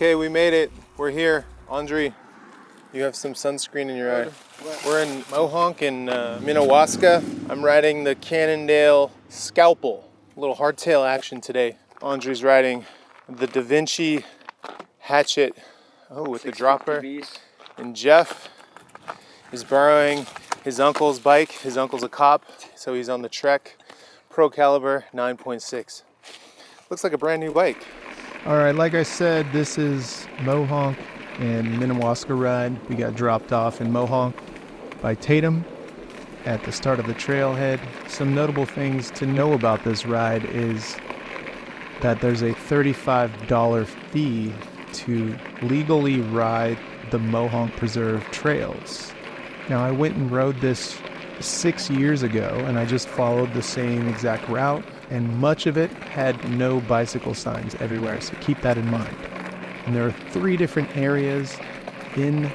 Okay, we made it. We're here. Andre, you have some sunscreen in your eye. We're in Mohawk in Minowa. I'm riding the Cannondale Scalpel. A little hardtail action today. Andre's riding the Da Vinci Hatchet with the dropper. And Jeff is borrowing his uncle's bike. His uncle's a cop, so he's on the Trek Pro Caliber 9.6. Looks like a brand new bike. All right, like I said, this is Mohawk and Minowa ride. We got dropped off in Mohawk by Tatum at the start of the trailhead. Some notable things to know about this ride is that there's a $35 fee to legally ride the Mohawk Preserve trails. Now, I went and rode this 6 years ago, and I just followed the same exact route, and much of it had no bicycle signs everywhere, so keep that in mind. And there are 3 different areas in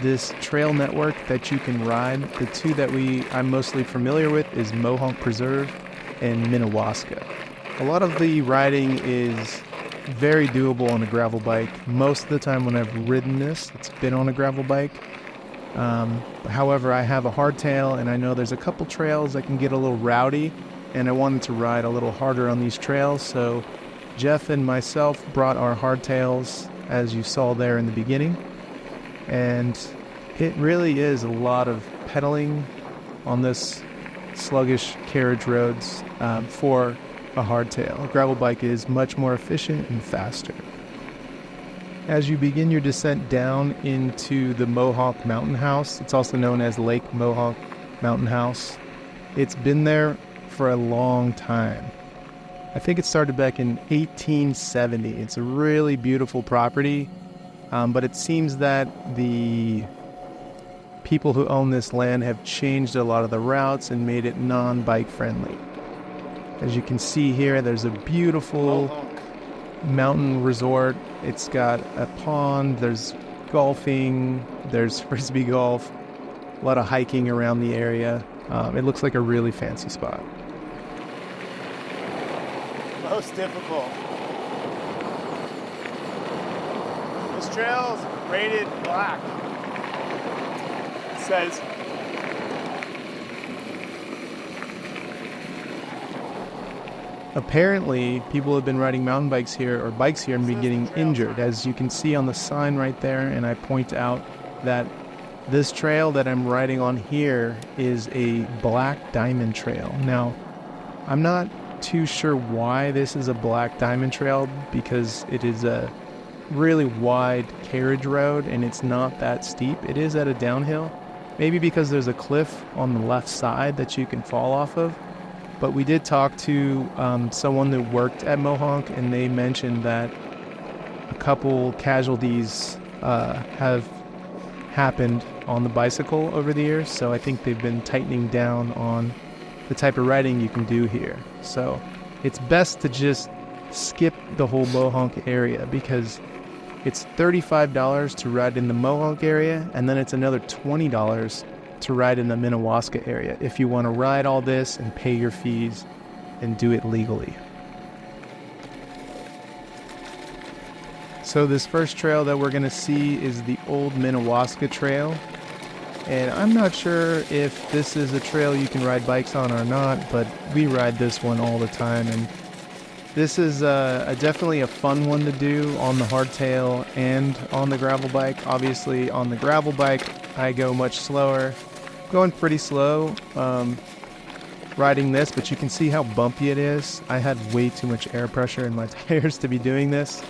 this trail network that you can ride. The 2 that I'm mostly familiar with is Mohawk Preserve and Minowa. A lot of the riding is very doable on a gravel bike. Most of the time when I've ridden this, it's been on a gravel bike. However, I have a hardtail, and I know there's a couple trails that can get a little rowdy, and I wanted to ride a little harder on these trails, so Jeff and myself brought our hardtails, as you saw there in the beginning, and it really is a lot of pedaling on this sluggish carriage roads for a hardtail. A gravel bike is much more efficient and faster. As you begin your descent down into the Mohawk Mountain House, it's also known as Lake Mohawk Mountain House. It's been there for a long time. I think it started back in 1870. It's a really beautiful property, but it seems that the people who own this land have changed a lot of the routes and made it non-bike friendly. As you can see here, there's a beautiful mountain resort. It's got a pond, there's golfing, there's frisbee golf, a lot of hiking around the area. It looks like a really fancy spot. Most difficult. This trail is rated black. It says apparently people have been riding mountain bikes here or bikes here and been getting injured, as you can see on the sign right there, and I point out that this trail that I'm riding on here is a black diamond trail. Now, I'm not too sure why this is a black diamond trail, because it is a really wide carriage road and it's not that steep. It is at a downhill, maybe because there's a cliff on the left side that you can fall off of. But we did talk to someone that worked at Mohawk, and they mentioned that a couple casualties have happened on the bicycle over the years, so I think they've been tightening down on the type of riding you can do here. So it's best to just skip the whole Mohawk area, because it's $35 to ride in the Mohawk area, and then it's another $20 to ride in the Minowa area if you want to ride all this and pay your fees and do it legally. So this first trail that we're going to see is the old Minowa Trail, and I'm not sure if this is a trail you can ride bikes on or not, but we ride this one all the time, and this is definitely a fun one to do on the hardtail and on the gravel bike. Obviously on the gravel bike I go much slower, going pretty slow riding this, but you can see how bumpy it is. I had way too much air pressure in my tires to be doing this,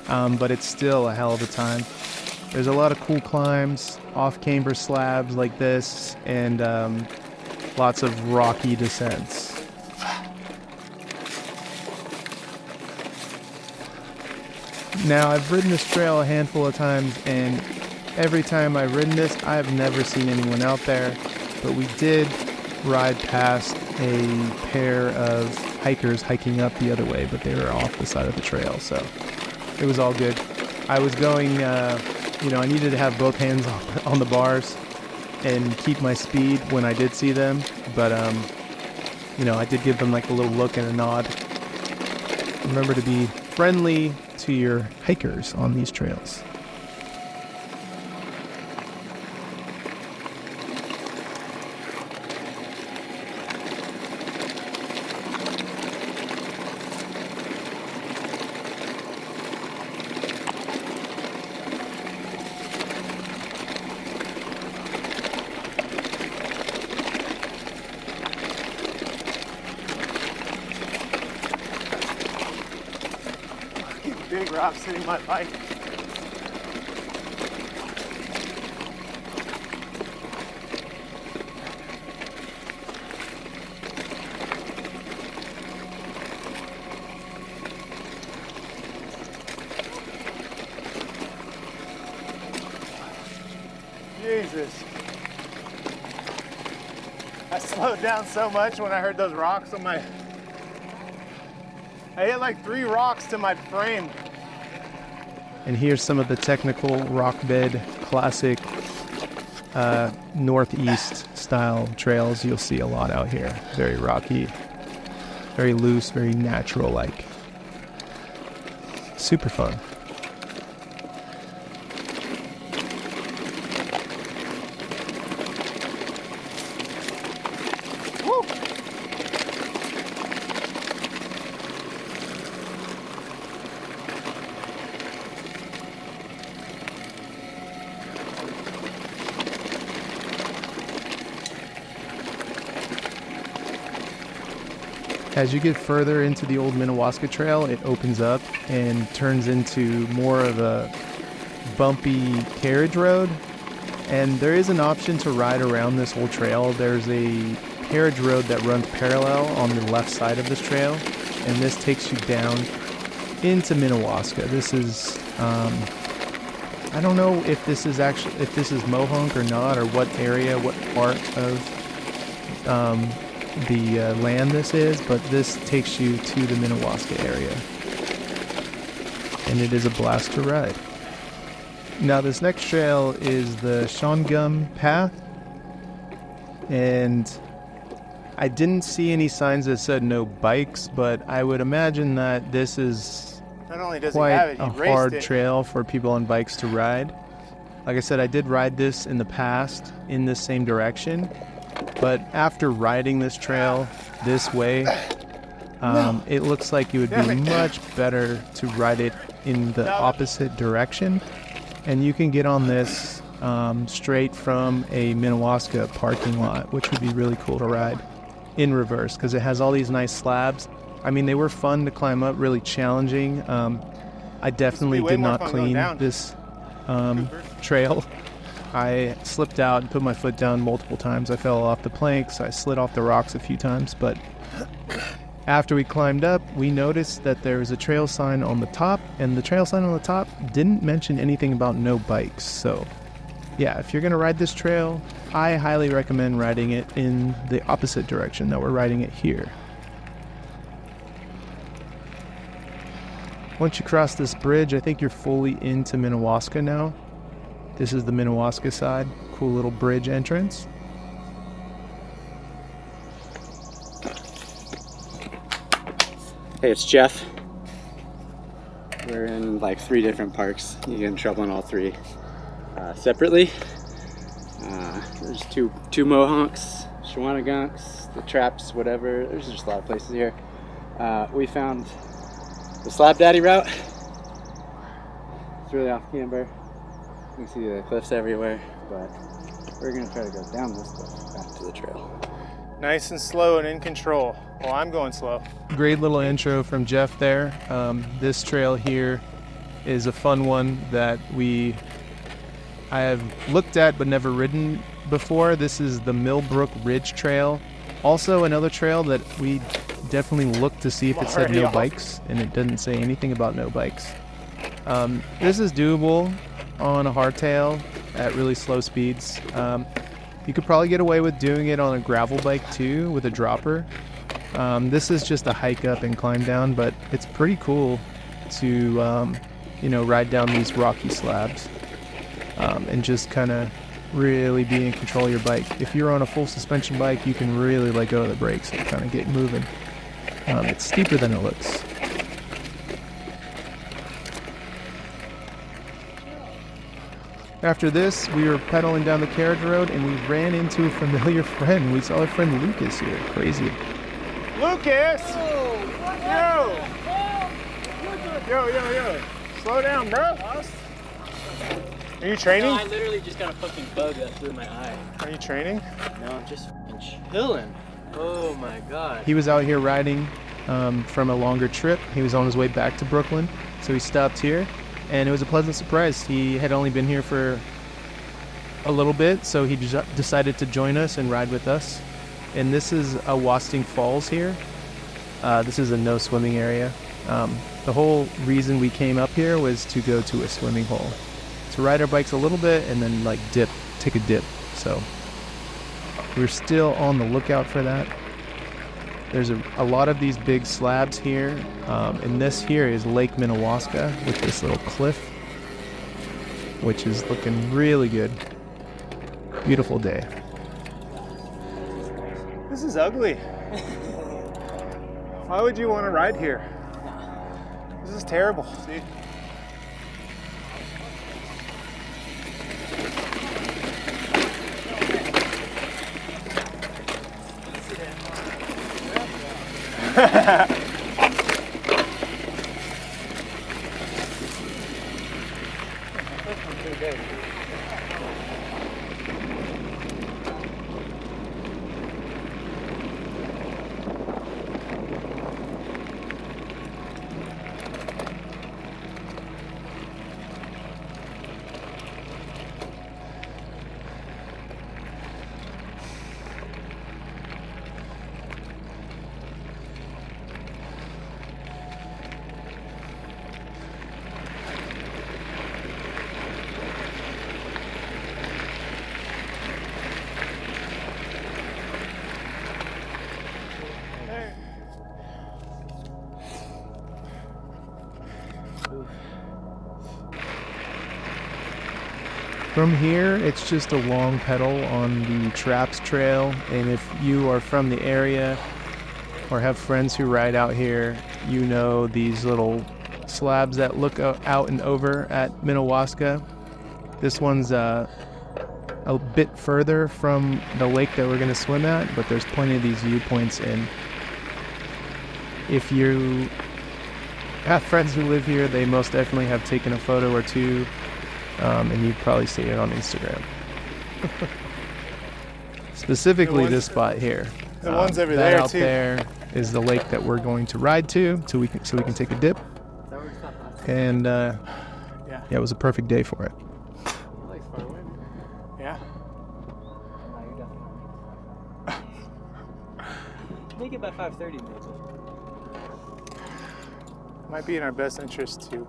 but it's still a hell of a time. There's a lot of cool climbs, off-camber slabs like this, and lots of rocky descents. Now, I've ridden this trail a handful of times, and every time I've ridden this, I've never seen anyone out there, but we did ride past a pair of hikers hiking up the other way, but they were off the side of the trail, so it was all good. I was going, I needed to have both hands on the bars and keep my speed when I did see them, but, I did give them like a little look and a nod. Remember to be friendly to your hikers on these trails. Big rocks hitting my bike. Jesus. I slowed down so much when I heard those rocks on my... I hit like 3 rocks to my frame. And here's some of the technical rock bed, classic northeast style trails you'll see a lot out here. Very rocky, very loose, very natural like. Super fun. As you get further into the old Minowa Trail, it opens up and turns into more of a bumpy carriage road. And there is an option to ride around this whole trail. There's a carriage road that runs parallel on the left side of this trail, and this takes you down into Minowa. This is, I don't know if this is Mohawk or not, or what area, what part of the land this is, but this takes you to the Minowa area, and it is a blast to ride. Now this next trail is the Shongum Path, and I didn't see any signs that said no bikes, but I would imagine that this is Not only does quite he have it, he a raced hard it. trail for people on bikes to ride. Like I said, I did ride this in the past in this same direction, but after riding this trail this way, it looks like it would be much better to ride it in the opposite direction. And you can get on this straight from a Minowa parking lot, which would be really cool to ride in reverse because it has all these nice slabs. I mean, they were fun to climb up, really challenging. I definitely did not clean this trail. I slipped out and put my foot down multiple times. I fell off the planks. I slid off the rocks a few times. But after we climbed up, we noticed that there was a trail sign on the top, and the trail sign on the top didn't mention anything about no bikes. So yeah, if you're going to ride this trail, I highly recommend riding it in the opposite direction that we're riding it here. Once you cross this bridge, I think you're fully into Minowa now. This is the Minowa side. Cool little bridge entrance. Hey, it's Jeff. We're in like 3 different parks. You get in trouble in all 3 separately. There's two Mohawks, Shawannagunks, the Traps, whatever. There's just a lot of places here. We found the Slab Daddy route. It's really off camber. You can see the cliffs everywhere, but we're gonna try to go down this cliff back to the trail. Nice and slow and in control. Well, I'm going slow. Great little intro from Jeff there. This trail here is a fun one that I have looked at but never ridden before. This is the Millbrook Ridge Trail. Also another trail that we definitely looked to see if it said no bikes, and it didn't say anything about no bikes. This is doable on a hardtail at really slow speeds. You could probably get away with doing it on a gravel bike too with a dropper. This is just a hike up and climb down, but it's pretty cool to ride down these rocky slabs and just kind of really be in control of your bike. If you're on a full suspension bike, you can really let go of the brakes and kind of get moving. It's steeper than it looks. After this, we were pedaling down the carriage road and we ran into a familiar friend. We saw our friend Lucas here. Crazy. Lucas! Yo! Slow down, bro. Are you training? No, I literally just got a fucking bug that flew in my eye. Are you training? No, I'm just fucking chilling. Oh my god. He was out here riding from a longer trip. He was on his way back to Brooklyn, so he stopped here, and it was a pleasant surprise. He had only been here for a little bit, so he decided to join us and ride with us. And this is Wasting Falls here. This is a no swimming area. The whole reason we came up here was to go to a swimming hole, to ride our bikes a little bit and then like take a dip. So we're still on the lookout for that. There's a lot of these big slabs here, and this here is Lake Minnewaska with this little cliff, which is looking really good. Beautiful day. This is ugly. Why would you want to ride here? This is terrible. See? From here, it's just a long pedal on the Traps Trail, and if you are from the area or have friends who ride out here, you know these little slabs that look out and over at Minnewaska. This one's a bit further from the lake that we're going to swim at, but there's plenty of these viewpoints, and if you have friends who live here, they most definitely have taken a photo or two. And you'd probably see it on Instagram. Specifically this spot here. The ones over that there out too. there is the lake that we're going to ride to, so we can take a dip. And yeah, it was a perfect day for it. Yeah. Make it by 5:30 maybe. Might be in our best interest to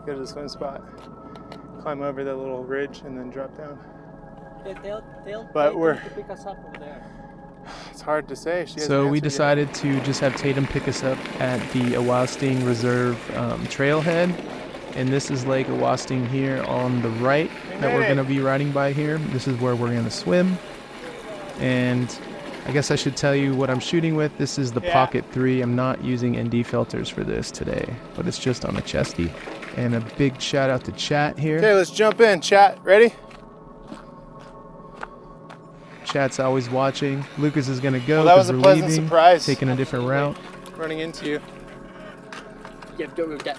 go to the swim spot, climb over that little ridge, and then drop down. They'll pick us up over there. It's hard to say. She hasn't So we answered yet. decided to just have Tatum pick us up at the Ating Reserve trailhead. And this is Lake Ating here on the right that we're going to be riding by here. This is where we're going to swim. And I guess I should tell you what I'm shooting with. This is the Pocket 3. I'm not using ND filters for this today, but it's just on a chesty. And a big shout out to Chat here. Okay, let's jump in. Chat, ready? Chat's always watching. Lucas is going to go Well, that was because a we're pleasant leaving, surprise. taking a different route. Running into you. Yeah,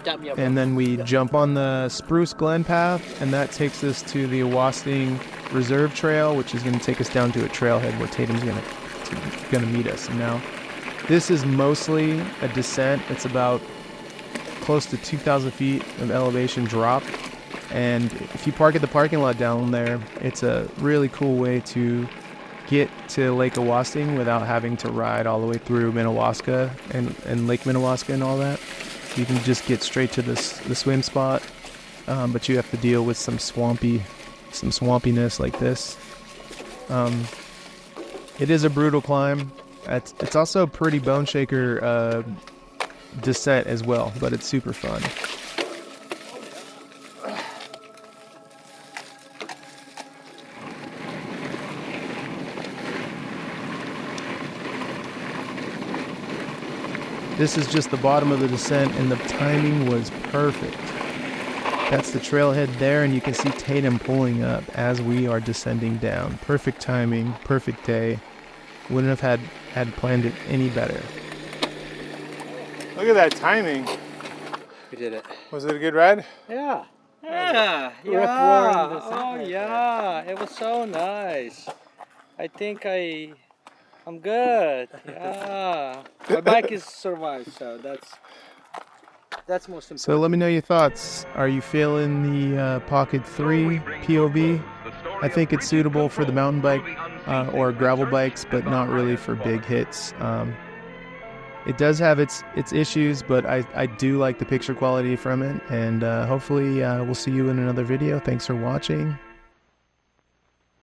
dap me up. And then we jump on the Spruce Glen path, and that takes us to the Ating Reserve Trail, which is going to take us down to a trailhead where Tatum's going to meet us. And now, this is mostly a descent. It's about close to 2,000 feet of elevation drop. And if you park at the parking lot down there, it's a really cool way to get to Lake Ating without having to ride all the way through Minnewaska and Lake Minnewaska and all that. You can just get straight to the swim spot, but you have to deal with some swampiness like this. It is a brutal climb. It's also a pretty bone shaker descent as well, but it's super fun. This is just the bottom of the descent, and the timing was perfect. That's the trailhead there, and you can see Tatum pulling up as we are descending down. Perfect timing, perfect day. Wouldn't have had planned it any better. Look at that timing. We did it. Was it a good ride? Yeah. Yeah, Rip-roaring yeah. descent Oh right yeah, it was so nice. I think I'm good. Yeah, my bike is survived, so that's most important. So let me know your thoughts. Are you feeling the Pocket 3 POV? I think it's suitable for the mountain bike or gravel bikes, but not really for big hits. It does have its issues, but I do like the picture quality from it. And hopefully we'll see you in another video. Thanks for watching.